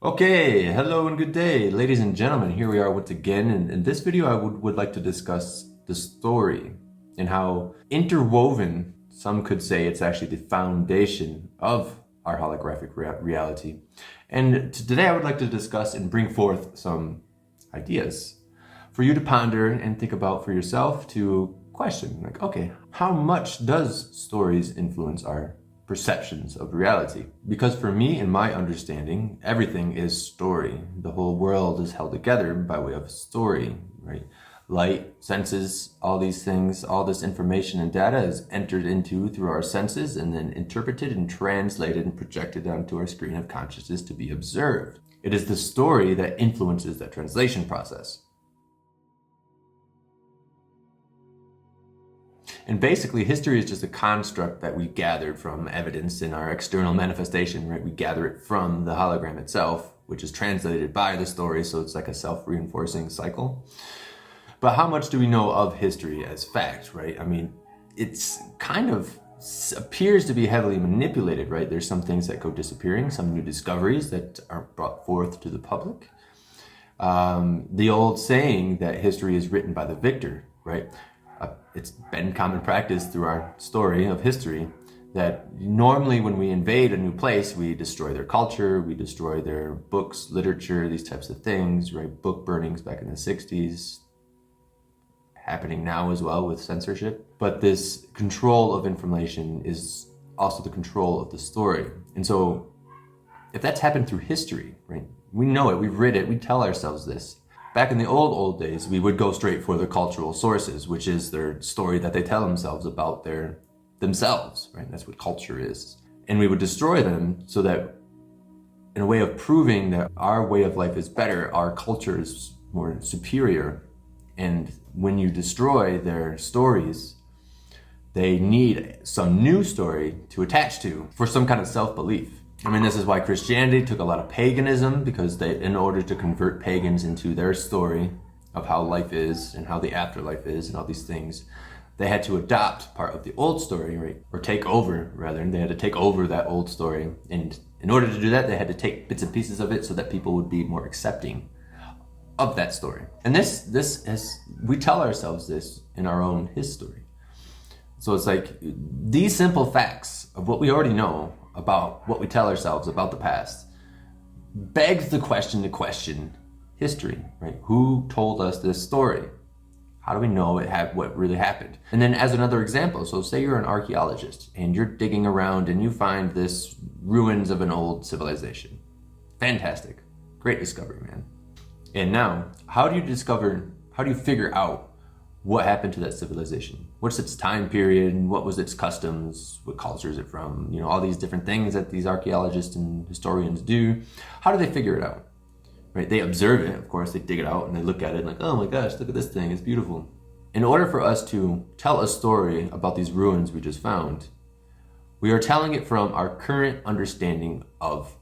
Okay, hello and good day, ladies and gentlemen. Here we are once again. And in this video, I would like to discuss the story and how interwoven, some could say it's actually the foundation of our holographic reality. And today I would like to discuss and bring forth some ideas for you to ponder and think about for yourself, to question, like, okay, how much does stories influence our perceptions of reality? Because for me, in my understanding, everything is story. The whole world is held together by way of story, right? Light, senses, all these things, all this information and data is entered into through our senses and then interpreted and translated and projected onto our screen of consciousness to be observed. It is the story that influences that translation process. And basically, history is just a construct that we gathered from evidence in our external manifestation, right? We gather it from the hologram itself, which is translated by the story, so it's like a self-reinforcing cycle. But how much do we know of history as fact, right? I mean, it's kind of appears to be heavily manipulated, right? There's some things that go disappearing, some new discoveries that aren't brought forth to the public. The old saying that history is written by the victor, right? It's been common practice through our story of history that normally when we invade a new place, we destroy their culture, we destroy their books, literature, these types of things, right? Book burnings back in the 60s, happening now as well with censorship. But this control of information is also the control of the story. And so if that's happened through history, right? We know it, we've read it, we tell ourselves this. Back in the old days, we would go straight for the cultural sources, which is their story that they tell themselves about themselves, right? That's what culture is. And we would destroy them so that in a way of proving that our way of life is better, our culture is more superior. And when you destroy their stories, they need some new story to attach to for some kind of self-belief. I mean, this is why Christianity took a lot of paganism, because in order to convert pagans into their story of how life is and how the afterlife is and all these things, they had to adopt part of the old story, right? Or take over, rather. They had to take over that old story. And in order to do that, they had to take bits and pieces of it so that people would be more accepting of that story. And we tell ourselves this in our own history. So it's like these simple facts of what we already know about what we tell ourselves about the past begs the question to question history, right? Who told us this story? How do we know what really happened? And then as another example, so say you're an archaeologist and you're digging around and you find this ruins of an old civilization. Fantastic. Great discovery, man. And now, how do you figure out what happened to that civilization? What's its time period? What was its customs? What culture is it from? You know, all these different things that these archaeologists and historians do. How do they figure it out? Right? They observe it, of course, they dig it out and they look at it and like, oh my gosh, look at this thing, it's beautiful. In order for us to tell a story about these ruins we just found, we are telling it from our current understanding of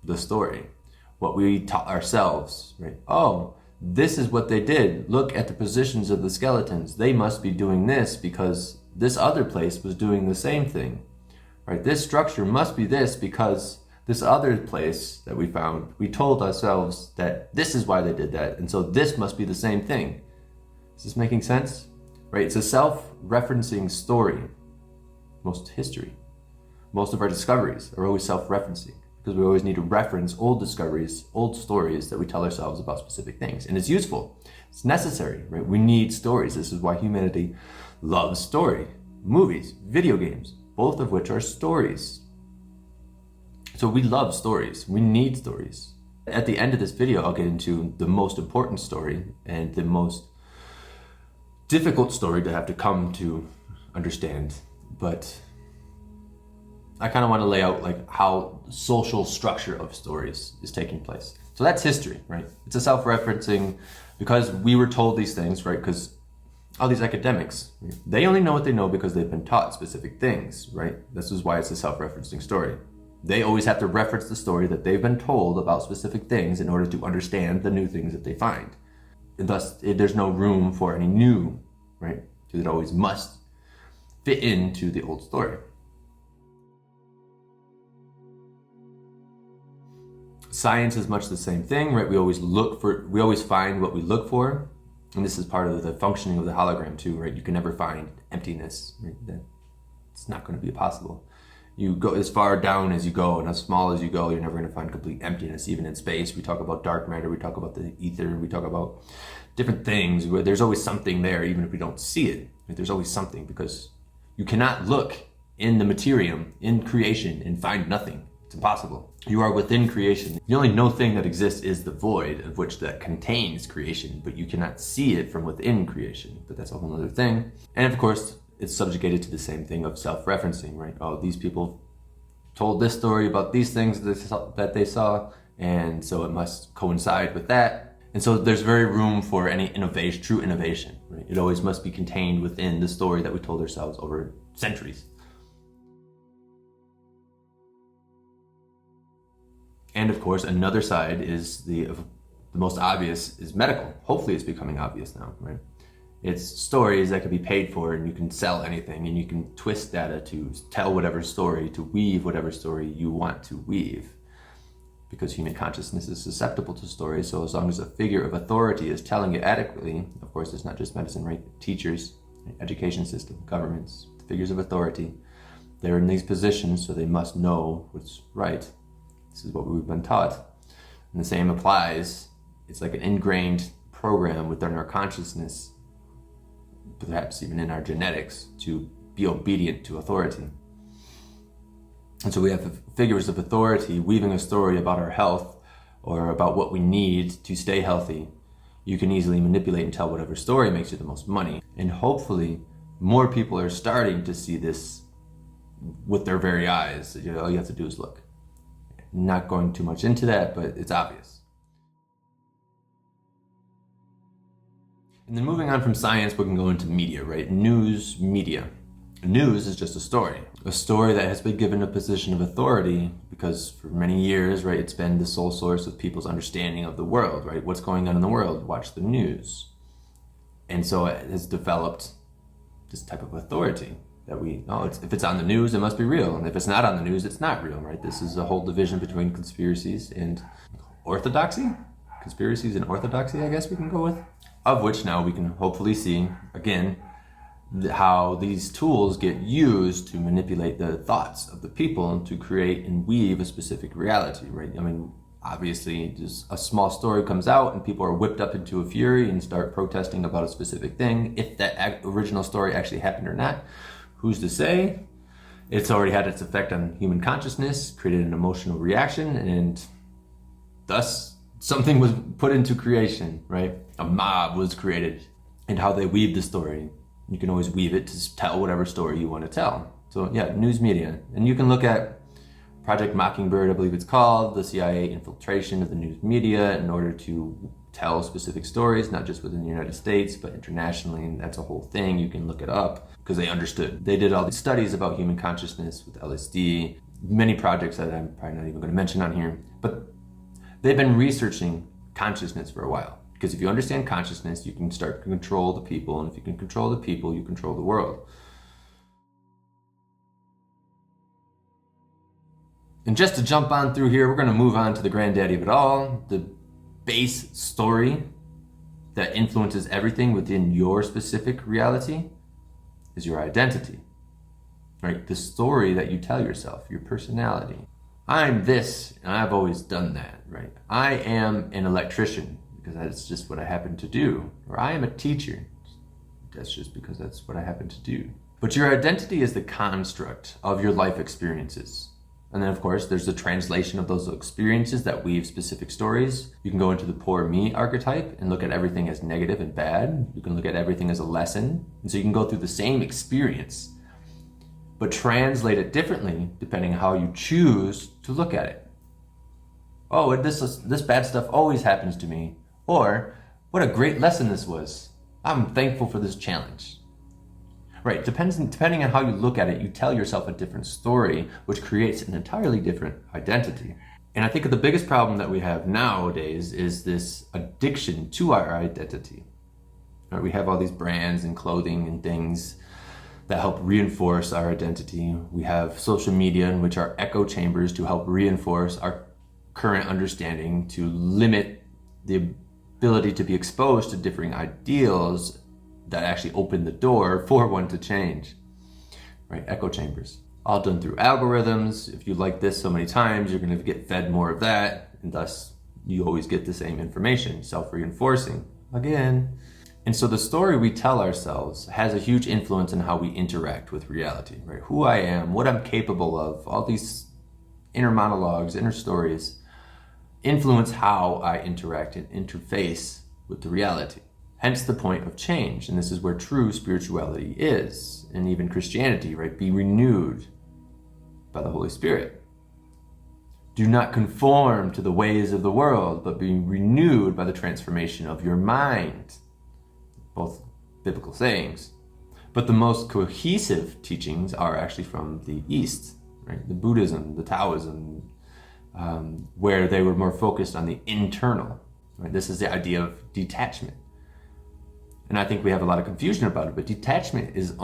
the story. What we taught ourselves, right? Oh, this is what they did. Look at the positions of the skeletons. They must be doing this because this other place was doing the same thing, right? This structure must be this because this other place that we found, we told ourselves that this is why they did that. And so this must be the same thing. Is this making sense? Right? It's a self-referencing story. Most history, most of our discoveries are always self-referencing, because we always need to reference old discoveries, old stories that we tell ourselves about specific things. And it's useful, it's necessary, right? We need stories. This is why humanity loves story. Movies, video games, both of which are stories. So we love stories, we need stories. At the end of this video, I'll get into the most important story and the most difficult story to have to come to understand. But I kind of want to lay out like how social structure of stories is taking place. So that's history, right? It's a self-referencing because we were told these things, right? Because all these academics, they only know what they know because they've been taught specific things, right? This is why it's a self-referencing story. They always have to reference the story that they've been told about specific things in order to understand the new things that they find. And thus, there's no room for any new, right? Because it always must fit into the old story. Science is much the same thing, right? We always find what we look for. And this is part of the functioning of the hologram too, right? You can never find emptiness, right? It's not going to be possible. You go as far down as you go and as small as you go, you're never going to find complete emptiness. Even in space, we talk about dark matter, we talk about the ether, we talk about different things where there's always something there, even if we don't see it. Right? There's always something, because you cannot look in the materium, in creation, and find nothing. It's impossible. You are within creation. The only no thing that exists is the void, of which that contains creation, but you cannot see it from within creation. But that's a whole other thing. And of course, it's subjugated to the same thing of self-referencing, right? Oh, these people told this story about these things that they saw, and so it must coincide with that. And so there's very room for any innovation, true innovation, right? It always must be contained within the story that we told ourselves over centuries. And of course, another side is the most obvious is medical. Hopefully it's becoming obvious now, right? It's stories that can be paid for, and you can sell anything, and you can twist data to tell whatever story, to weave whatever story you want to weave. Because human consciousness is susceptible to stories, so as long as a figure of authority is telling it adequately, of course it's not just medicine, right? Teachers, education system, governments, figures of authority, they're in these positions, so they must know what's right. This is what we've been taught. And the same applies. It's like an ingrained program within our consciousness, perhaps even in our genetics, to be obedient to authority. And so we have figures of authority weaving a story about our health or about what we need to stay healthy. You can easily manipulate and tell whatever story makes you the most money. And hopefully more people are starting to see this with their very eyes. All you have to do is look. Not going too much into that, but it's obvious. And then moving on from science, we can go into media, right? News, media. News is just a story that has been given a position of authority because for many years, right, it's been the sole source of people's understanding of the world, right? What's going on in the world? Watch the news. And so it has developed this type of authority that if it's on the news, it must be real. And if it's not on the news, it's not real, right? This is a whole division between conspiracies and orthodoxy. Conspiracies and orthodoxy, I guess we can go with. Of which now we can hopefully see, again, how these tools get used to manipulate the thoughts of the people to create and weave a specific reality, right? I mean, obviously, just a small story comes out and people are whipped up into a fury and start protesting about a specific thing. If that original story actually happened or not, who's to say? It's already had its effect on human consciousness, created an emotional reaction, and thus something was put into creation, right? A mob was created, and how they weave the story. You can always weave it to tell whatever story you want to tell. So yeah, news media. And you can look at Project Mockingbird, I believe it's called, the CIA infiltration of the news media in order to tell specific stories, not just within the United States, but internationally, and that's a whole thing. You can look it up because they understood. They did all these studies about human consciousness with LSD, many projects that I'm probably not even going to mention on here, but they've been researching consciousness for a while. Because if you understand consciousness, you can start to control the people, and if you can control the people, you control the world. And just to jump on through here, we're going to move on to the granddaddy of it all, the base story that influences everything within your specific reality is your identity, right? The story that you tell yourself, your personality. I'm this, and I've always done that, right? I am an electrician because that's just what I happen to do. Or I am a teacher. That's just because that's what I happen to do. But your identity is the construct of your life experiences. And then, of course, there's the translation of those experiences that weave specific stories. You can go into the poor me archetype and look at everything as negative and bad. You can look at everything as a lesson. And so you can go through the same experience, but translate it differently depending on how you choose to look at it. Oh, this bad stuff always happens to me. Or, what a great lesson this was. I'm thankful for this challenge. Right, depending on how you look at it, you tell yourself a different story, which creates an entirely different identity. And I think the biggest problem that we have nowadays is this addiction to our identity. Right, we have all these brands and clothing and things that help reinforce our identity. We have social media, in which are echo chambers to help reinforce our current understanding to limit the ability to be exposed to differing ideals that actually open the door for one to change, right? Echo chambers, all done through algorithms. If you like this so many times, you're going to get fed more of that, and thus you always get the same information, self-reinforcing again. And so the story we tell ourselves has a huge influence on how we interact with reality, right? Who I am, what I'm capable of, all these inner monologues, inner stories influence how I interact and interface with the reality. Hence the point of change. And this is where true spirituality is, and even Christianity, right? Be renewed by the Holy Spirit. Do not conform to the ways of the world, but be renewed by the transformation of your mind. Both biblical sayings. But the most cohesive teachings are actually from the East, right? The Buddhism, the Taoism, where they were more focused on the internal, right? This is the idea of detachment. And I think we have a lot of confusion about it, but detachment is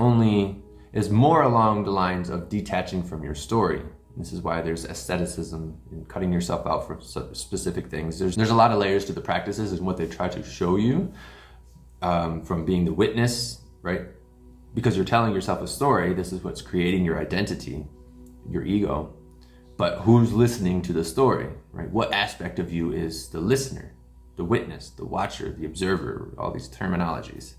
more along the lines of detaching from your story. This is why there's asceticism and cutting yourself out from specific things. There's a lot of layers to the practices and what they try to show you, from being the witness, right? Because you're telling yourself a story, this is what's creating your identity, your ego. But who's listening to the story, right? What aspect of you is the listener, the witness, the watcher, the observer, all these terminologies.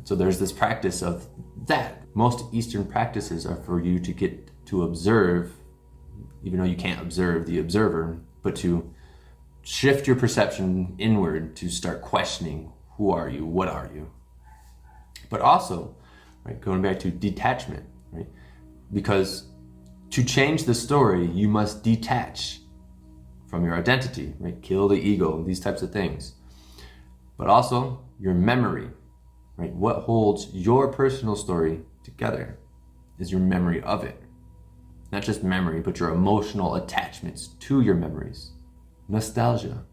So there's this practice of that. Most Eastern practices are for you to get to observe, even though you can't observe the observer, but to shift your perception inward, to start questioning, who are you, what are you? But also, right, going back to detachment, right? Because to change the story, you must detach from your identity, right? Kill the ego, these types of things. But also your memory, right? What holds your personal story together is your memory of it. Not just memory, but your emotional attachments to your memories. Nostalgia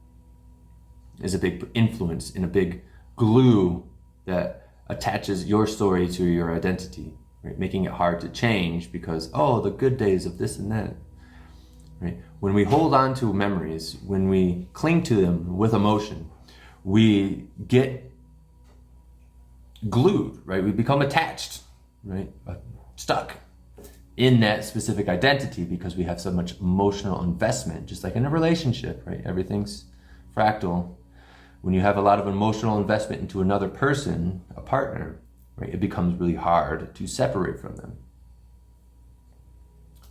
is a big influence and a big glue that attaches your story to your identity, right? Making it hard to change because, oh, the good days of this and that, right? When we hold on to memories, when we cling to them with emotion, we get glued, right? We become attached, right? Stuck in that specific identity because we have so much emotional investment, just like in a relationship, right? Everything's fractal. When you have a lot of emotional investment into another person, a partner, right, it becomes really hard to separate from them.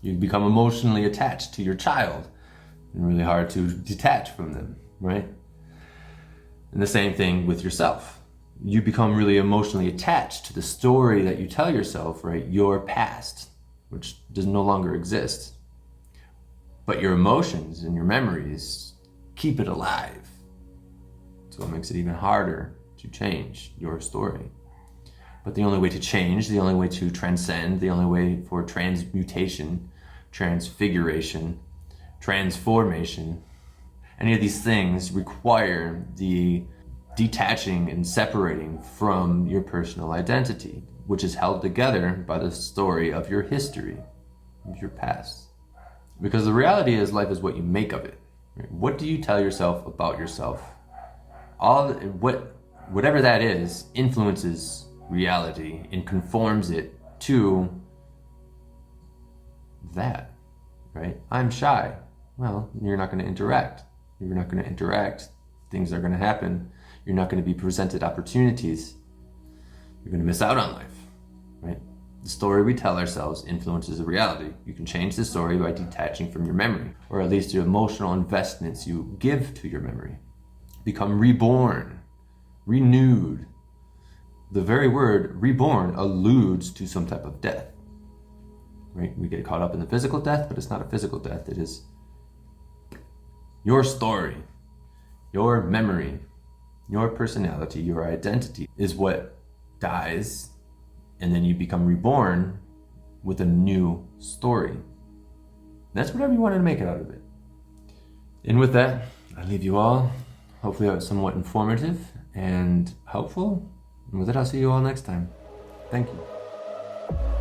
You become emotionally attached to your child and really hard to detach from them, right? And the same thing with yourself. You become really emotionally attached to the story that you tell yourself, right? Your past, which does no longer exist. But your emotions and your memories keep it alive. So it makes it even harder to change your story. But the only way to change, the only way to transcend, the only way for transmutation, transfiguration, transformation, any of these things require the detaching and separating from your personal identity, which is held together by the story of your history, of your past. Because the reality is life is what you make of it. Right? What do you tell yourself about yourself? Whatever that is influences reality and conforms it to that, right? I'm shy. Well, you're not going to interact. You're not going to interact. Things are going to happen. You're not going to be presented opportunities. You're going to miss out on life, right? The story we tell ourselves influences the reality. You can change the story by detaching from your memory, or at least the emotional investments you give to your memory. Become reborn, renewed. The very word reborn alludes to some type of death, right? We get caught up in the physical death, but it's not a physical death. It is your story, your memory, your personality, your identity is what dies, and then you become reborn with a new story. And that's whatever you wanted to make it out of it. And with that, I leave you all. Hopefully that was somewhat informative and helpful. And with that, I'll see you all next time. Thank you.